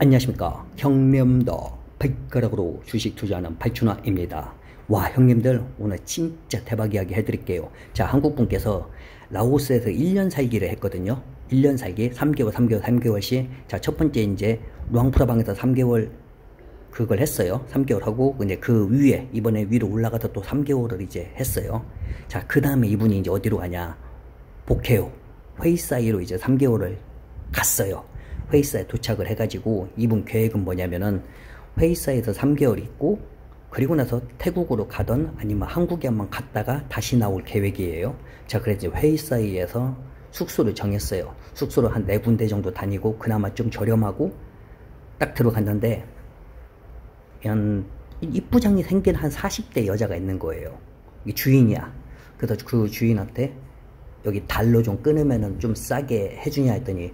안녕하십니까. 형님도 발가락으로 주식 투자하는 발춘화입니다. 와, 형님들 오늘 진짜 대박 이야기 해드릴게요. 자, 한국분께서 라오스에서 1년 살기를 했거든요. 1년 살기 3개월씩. 자, 첫 번째 이제 루앙프라방에서 3개월 그걸 했어요. 3개월 하고 근데 그 위에 이번에 위로 올라가서 또 3개월을 이제 했어요. 자, 그 다음에 이분이 이제 어디로 가냐, 복해요. 회의사이로 이제 3개월을 갔어요. 회의사에 도착을 해가지고 이분 계획은 뭐냐면은 회의사에서 3개월 있고 그리고 나서 태국으로 가던 아니면 한국에 한번 갔다가 다시 나올 계획이에요. 자, 그래서 회의사에서 숙소를 정했어요. 숙소를 한 4군데 정도 다니고 그나마 좀 저렴하고 딱 들어갔는데 이쁘장이 생긴 한 40대 여자가 있는 거예요. 이게 주인이야. 그래서 그 주인한테 여기 달러 좀 끊으면은 좀 싸게 해주냐 했더니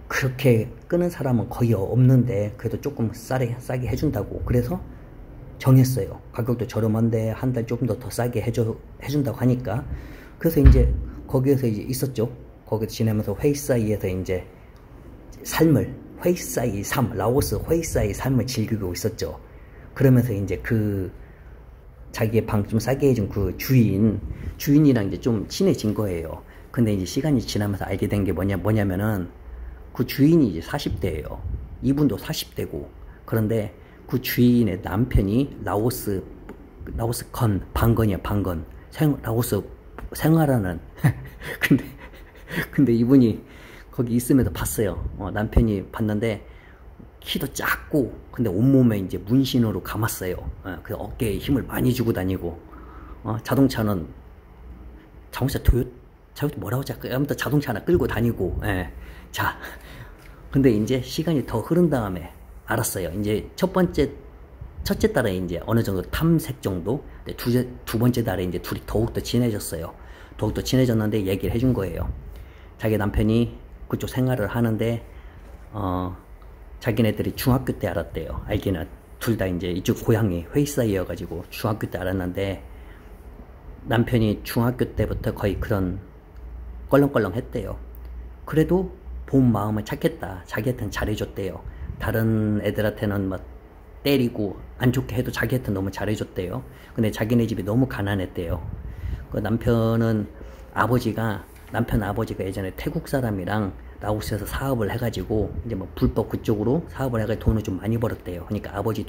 그렇게 끄는 사람은 거의 없는데 그래도 조금 싸게 해준다고. 그래서 정했어요. 가격도 저렴한데 한 달 조금 더 싸게 해준다고 하니까. 그래서 이제 거기에서 이제 있었죠. 거기서 지내면서 회의사이에서 이제 회의사이 삶, 라오스 회의사이 삶을 즐기고 있었죠. 그러면서 이제 그 자기의 방 좀 싸게 해준 그 주인이랑 이제 좀 친해진 거예요. 근데 이제 시간이 지나면서 알게 된 게 뭐냐면은 그 주인이 이제 40대예요. 이분도 40대고. 그런데 그 주인의 남편이 라오스 방건이야, 방건. 라오스 생활하는. 근데 이분이 거기 있으면서 봤어요. 남편이 봤는데 키도 작고, 근데 온몸에 이제 문신으로 감았어요. 그 어깨에 힘을 많이 주고 다니고, 자동차 뭐라고 자꾸, 아무튼 자동차 하나 끌고 다니고, 예. 자, 근데 이제 시간이 더 흐른 다음에 알았어요. 이제 첫째 달에 이제 어느 정도 탐색 정도, 두 번째 달에 이제 둘이 더욱더 친해졌어요. 더욱더 친해졌는데 얘기를 해준 거예요. 자기 남편이 그쪽 생활을 하는데, 자기네들이 중학교 때 알았대요. 알기는 둘 다 이제 이쪽 고향이 회의사이여가지고 중학교 때 알았는데, 남편이 중학교 때부터 거의 그런 껄렁껄렁 했대요. 그래도 본 마음은 착했다. 자기한테는 잘해줬대요. 다른 애들한테는 막 때리고 안 좋게 해도 자기한테는 너무 잘해줬대요. 근데 자기네 집이 너무 가난했대요. 그 남편 아버지가 예전에 태국 사람이랑 라오스에서 사업을 해가지고 이제 뭐 불법 그쪽으로 사업을 해가지고 돈을 좀 많이 벌었대요. 그러니까 아버지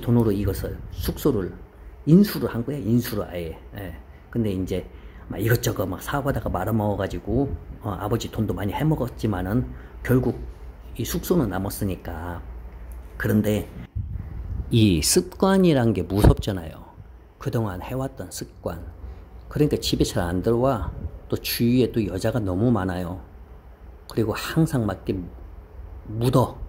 돈으로 이것을 숙소를 인수를 한 거야. 인수를 아예. 예. 근데 이제 막 이것저것 막 사업하다가 말아먹어가지고 아버지 돈도 많이 해먹었지만은 결국 이 숙소는 남았으니까. 그런데 이 습관이란 게 무섭잖아요. 그동안 해왔던 습관. 그러니까 집에 잘 안 들어와. 또 주위에 또 여자가 너무 많아요. 그리고 항상 막 이렇게 묻어.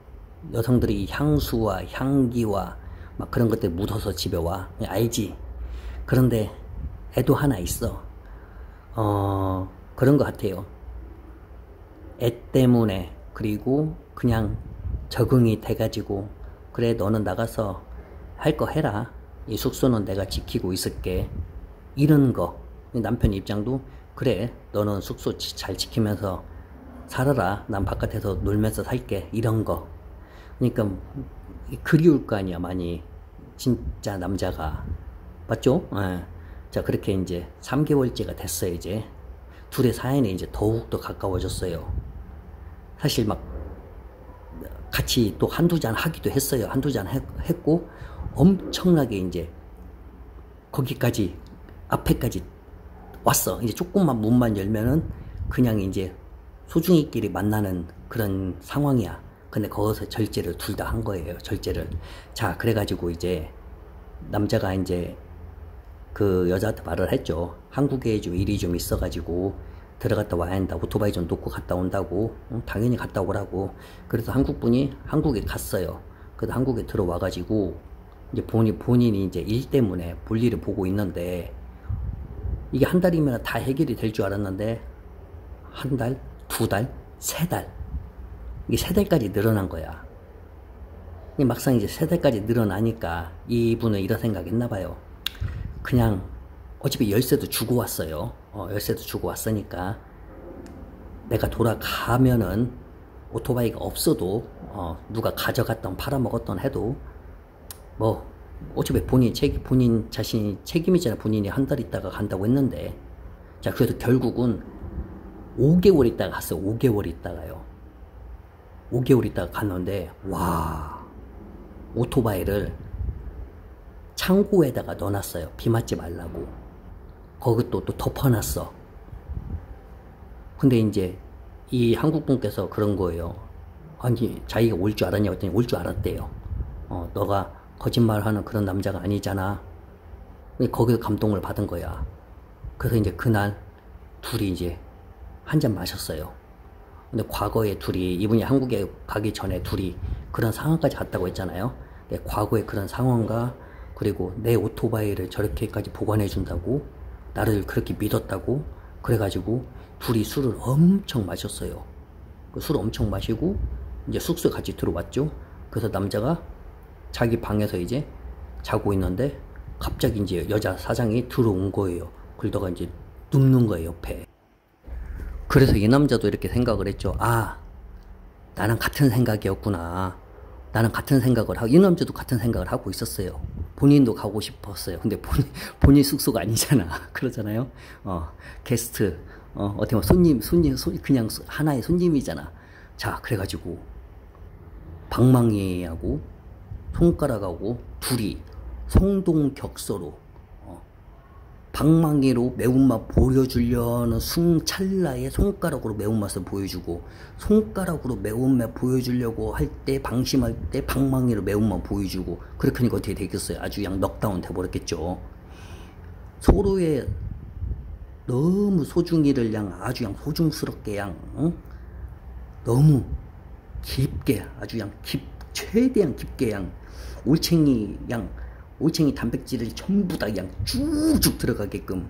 여성들이 향수와 향기와 막 그런 것들 묻어서 집에 와. 알지? 그런데 애도 하나 있어. 그런 것 같아요. 애 때문에, 그리고 그냥 적응이 돼가지고, 그래, 너는 나가서 할 거 해라. 이 숙소는 내가 지키고 있을게. 이런 거. 남편 입장도, 그래, 너는 숙소 잘 지키면서 살아라. 난 바깥에서 놀면서 살게. 이런 거. 그러니까 그리울 거 아니야, 많이. 진짜 남자가. 맞죠? 예. 자, 그렇게 이제 3개월째가 됐어요. 이제 둘의 사연이 이제 더욱더 가까워졌어요. 사실 막 같이 또 한두 잔 하기도 했어요. 한두 잔 했고 엄청나게 이제 거기까지 앞에까지 왔어. 이제 조금만 문만 열면은 그냥 이제 소중이끼리 만나는 그런 상황이야. 근데 거기서 절제를 둘 다 한 거예요. 절제를. 자, 그래가지고 이제 남자가 이제 그 여자한테 말을 했죠. 한국에 좀 일이 좀 있어가지고 들어갔다 와야 한다. 오토바이 좀 놓고 갔다 온다고. 당연히 갔다 오라고. 그래서 한국분이 한국에 갔어요. 그래서 한국에 들어와가지고 이제 본인이 이제 일 때문에 볼일을 보고 있는데, 이게 한 달이면 다 해결이 될 줄 알았는데 한 달, 두 달, 세 달. 이게 세 달까지 늘어난 거야. 막상 이제 세 달까지 늘어나니까 이분은 이런 생각했나 봐요. 그냥 어차피 열쇠도 주고 왔어요. 열쇠도 주고 왔으니까 내가 돌아가면은 오토바이가 없어도 누가 가져갔던 팔아먹었던 해도 뭐 어차피 본인 자신이 책임이잖아. 본인이 한 달 있다가 간다고 했는데, 자 그래도 결국은 5개월 있다가 갔어요. 5개월 있다가요. 5개월 있다가 갔는데 와, 오토바이를 창고에다가 넣어놨어요. 비 맞지 말라고. 거기 또 덮어놨어. 근데 이제 이 한국분께서 그런 거예요. 아니 자기가 올 줄 알았냐 했더니 올 줄 알았대요. 너가 거짓말하는 그런 남자가 아니잖아. 거기서 감동을 받은 거야. 그래서 이제 그날 둘이 이제 한 잔 마셨어요. 근데 과거에 둘이, 이분이 한국에 가기 전에 둘이 그런 상황까지 갔다고 했잖아요. 과거의 그런 상황과 그리고 내 오토바이를 저렇게까지 보관해 준다고, 나를 그렇게 믿었다고, 그래가지고 둘이 술을 엄청 마셨어요. 그 술을 엄청 마시고 이제 숙소에 같이 들어왔죠. 그래서 남자가 자기 방에서 이제 자고 있는데 갑자기 이제 여자 사장이 들어온 거예요. 그러다가 이제 눕는 거예요, 옆에. 그래서 이 남자도 이렇게 생각을 했죠. 아, 나랑 같은 생각이었구나. 나는 같은 생각을 하고, 이 남자도 같은 생각을 하고 있었어요. 본인도 가고 싶었어요. 근데 본인 숙소가 아니잖아. 그러잖아요. 게스트, 어떻게 보면 그냥 하나의 손님이잖아. 자, 그래가지고, 방망이하고, 손가락하고, 둘이 성동격서로, 방망이로 매운맛 보여주려는 찰나에 손가락으로 매운맛을 보여주고, 손가락으로 매운맛 보여주려고 할 때, 방심할 때 방망이로 매운맛 보여주고, 그렇게 하니까 어떻게 되겠어요? 아주 그냥 넉다운 돼버렸겠죠. 서로의 너무 소중이를 그냥 아주 그냥 소중스럽게 그냥 너무 깊게, 아주 그냥 최대한 깊게 그냥 올챙이 단백질을 전부 다 그냥 쭉쭉 들어가게끔.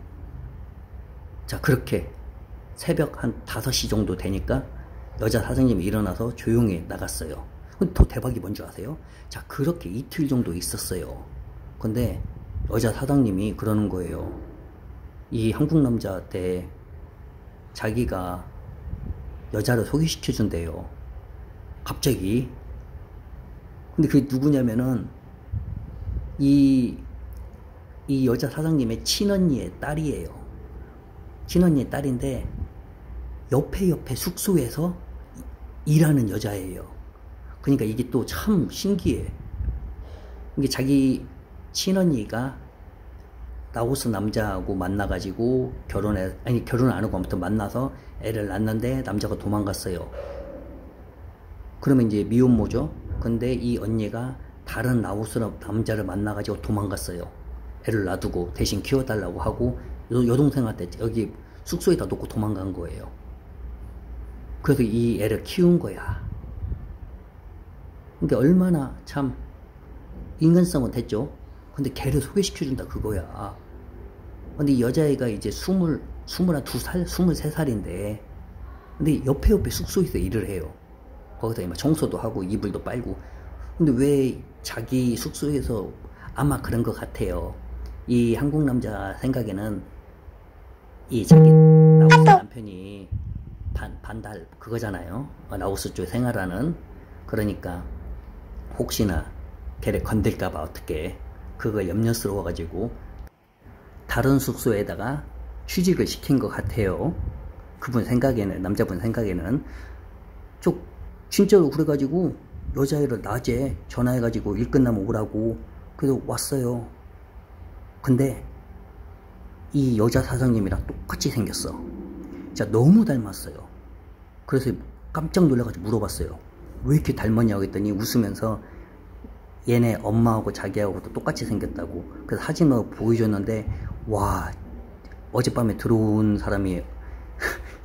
자, 그렇게 새벽 한 5시 정도 되니까 여자 사장님이 일어나서 조용히 나갔어요. 근데 더 대박이 뭔지 아세요? 자, 그렇게 이틀 정도 있었어요. 근데 여자 사장님이 그러는 거예요. 이 한국 남자한테 자기가 여자를 소개시켜 준대요. 갑자기. 근데 그게 누구냐면은 이 여자 사장님의 친언니의 딸이에요. 친언니의 딸인데 옆에 숙소에서 일하는 여자예요. 그러니까 이게 또 참 신기해. 이게 자기 친언니가 라오스 남자하고 만나가지고 결혼 안 하고 아무튼 만나서 애를 낳았는데 남자가 도망갔어요. 그러면 이제 미혼모죠. 근데 이 언니가 다른 라오스 남자를 만나가지고 도망갔어요. 애를 놔두고 대신 키워달라고 하고 여동생한테 여기 숙소에다 놓고 도망간 거예요. 그래서 이 애를 키운 거야. 그러니까 얼마나 참 인간성은 됐죠. 근데 걔를 소개시켜준다 그거야. 근데 이 여자애가 이제 22살, 23살인데 근데 옆에 숙소에서 일을 해요. 거기서 막 청소도 하고 이불도 빨고. 근데 왜 자기 숙소에서 아마 그런 것 같아요. 이 한국 남자 생각에는 이 자기 라오스 남편이 반달 그거잖아요. 라오스 쪽에 생활하는. 그러니까 혹시나 걔를 건들까봐 어떻게 그거 염려스러워가지고 다른 숙소에다가 취직을 시킨 것 같아요. 그분 생각에는, 남자분 생각에는. 진짜로 그래가지고 여자애를 낮에 전화해가지고 일 끝나면 오라고. 그래서 왔어요. 근데 이 여자 사장님이랑 똑같이 생겼어. 진짜 너무 닮았어요. 그래서 깜짝 놀라가지고 물어봤어요. 왜 이렇게 닮았냐고 했더니 웃으면서 얘네 엄마하고 자기하고도 똑같이 생겼다고. 그래서 사진을 보여줬는데 와, 어젯밤에 들어온 사람이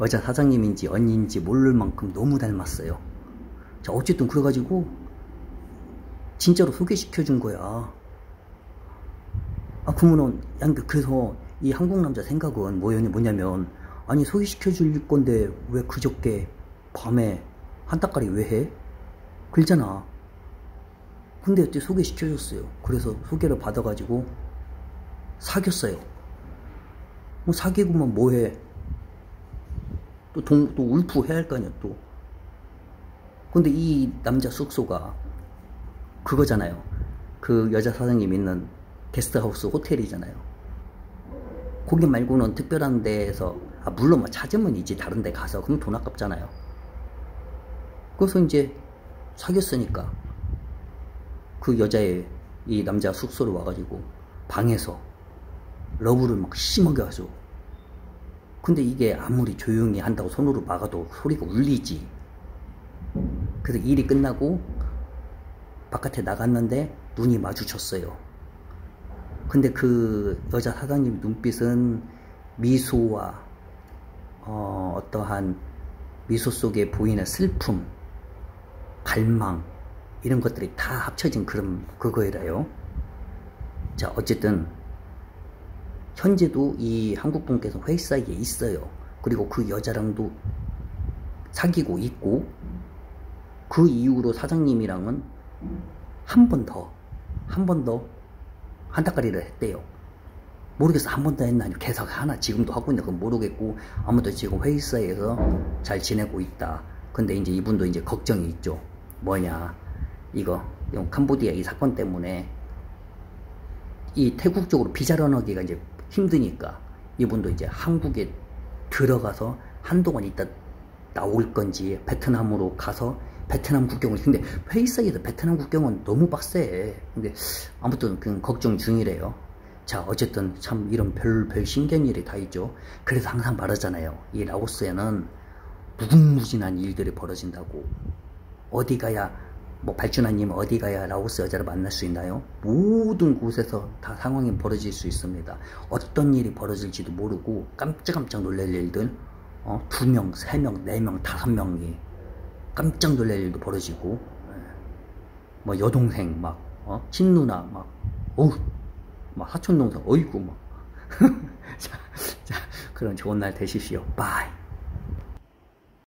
여자 사장님인지 언니인지 모를 만큼 너무 닮았어요. 자, 어쨌든 그래가지고 진짜로 소개시켜준 거야. 그러면은 그래서 이 한국 남자 생각은 뭐냐면, 아니 소개시켜줄 건데 왜 그저께 밤에 한따까리 왜 해? 그러잖아. 근데 어떻게 소개시켜줬어요. 그래서 소개를 받아가지고 사귀었어요. 뭐 사귀고만 뭐해? 또 울프 해야 할 거 아니야 또. 근데 이 남자 숙소가 그거잖아요. 그 여자 사장님 있는 게스트하우스 호텔이잖아요. 거기 말고는 특별한 데에서, 물론 뭐 찾으면 이제 다른 데 가서, 그럼 돈 아깝잖아요. 그래서 이제 사귀었으니까 그 여자의 이 남자 숙소로 와가지고 방에서 러브를 막 심하게 하죠. 근데 이게 아무리 조용히 한다고 손으로 막아도 소리가 울리지. 그래서 일이 끝나고 바깥에 나갔는데 눈이 마주쳤어요. 근데 그 여자 사장님 눈빛은 미소와 어떠한 미소 속에 보이는 슬픔, 갈망, 이런 것들이 다 합쳐진 그런 그거이래요. 자, 어쨌든 현재도 이 한국 분께서 회의 사이에 있어요. 그리고 그 여자랑도 사귀고 있고, 그 이후로 사장님이랑은 한 번 더 한따까리를 했대요. 모르겠어. 한 번 더 했나 아니면 계속 하나 지금도 하고 있나 그건 모르겠고, 아무튼 지금 회의 사이에서 잘 지내고 있다. 근데 이제 이분도 이제 걱정이 있죠. 뭐냐, 이거 캄보디아 이 사건 때문에 이 태국 쪽으로 비자를 하기가 이제 힘드니까 이분도 이제 한국에 들어가서 한동안 있다 나올 건지, 베트남으로 가서 베트남 국경을, 근데 회의 사이에서 베트남 국경은 너무 빡세. 근데 아무튼 그냥 걱정 중이래요. 자, 어쨌든 참 이런 별 신기한 일이 다 있죠. 그래서 항상 말하잖아요. 이 라오스에는 무궁무진한 일들이 벌어진다고. 어디 가야, 뭐 발주나님 어디 가야 라오스 여자를 만날 수 있나요? 모든 곳에서 다 상황이 벌어질 수 있습니다. 어떤 일이 벌어질지도 모르고 깜짝깜짝 놀랄 일들, 2명, 3명, 4명, 5명이 깜짝 놀랄 일도 벌어지고, 뭐 여동생 막 친누나 막 막 사촌동생 어이구 막 자, 그런 좋은 날 되십시오. 바이.